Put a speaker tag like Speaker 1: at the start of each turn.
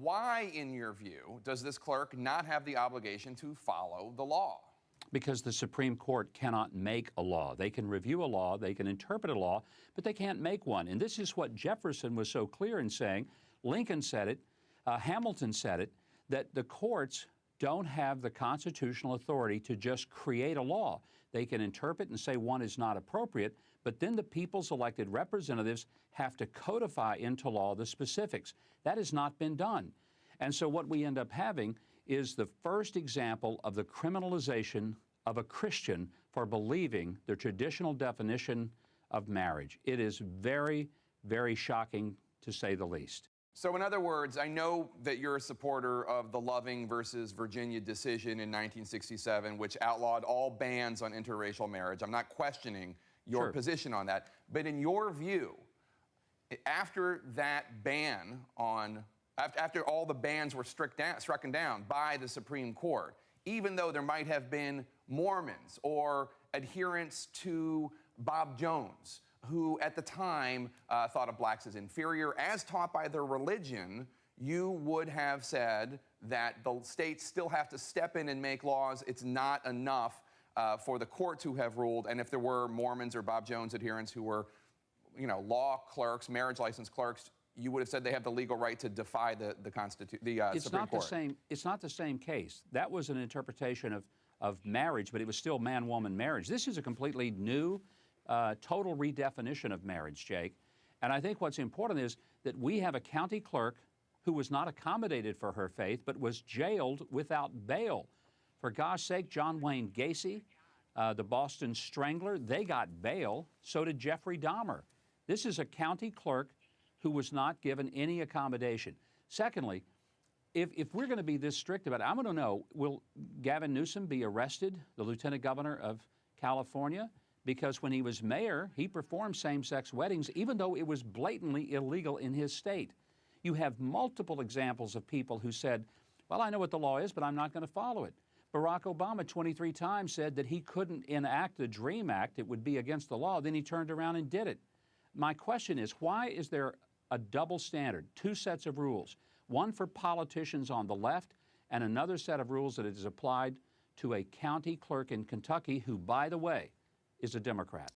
Speaker 1: Why, in your view, does this clerk not have the obligation to follow the law?
Speaker 2: Because the Supreme Court cannot make a law. They can review a law, they can interpret a law, but they can't make one. And this is what Jefferson was so clear in saying. Lincoln said it, Hamilton said it, that the courts don't have the constitutional authority to just create a law. They can interpret and say one is not appropriate, but then the people's elected representatives have to codify into law the specifics. That has not been done. And so what we end up having is the first example of the criminalization of a Christian for believing the traditional definition of marriage. It is very, very shocking, to say the least.
Speaker 1: So in other words, I know that you're a supporter of the Loving versus Virginia decision in 1967, which outlawed all bans on interracial marriage. I'm not questioning your position on that. But in your view, after that ban after all the bans were struck down by the Supreme Court, even though there might have been Mormons or adherents to Bob Jones, who at the time thought of blacks as inferior, as taught by their religion, you would have said that the states still have to step in and make laws. It's not enough for the court to have ruled. And if there were Mormons or Bob Jones adherents who were, law clerks, marriage license clerks, you would have said they have the legal right to defy the Supreme Court.
Speaker 2: It's not the same case. That was an interpretation of marriage, but it was still man-woman marriage. This is a completely new, total redefinition of marriage, Jake. And I think what's important is that we have a county clerk who was not accommodated for her faith, but was jailed without bail. For gosh sake, John Wayne Gacy, the Boston Strangler, they got bail. So did Jeffrey Dahmer. This is a county clerk who was not given any accommodation. Secondly, if we're going to be this strict about it, I want to know, will Gavin Newsom be arrested, the lieutenant governor of California? Because when he was mayor, he performed same-sex weddings, even though it was blatantly illegal in his state. You have multiple examples of people who said, well, I know what the law is, but I'm not going to follow it. Barack Obama 23 times said that he couldn't enact the DREAM Act. It would be against the law. Then he turned around and did it. My question is, why is there a double standard, two sets of rules, one for politicians on the left and another set of rules that is applied to a county clerk in Kentucky who, by the way, is a Democrat?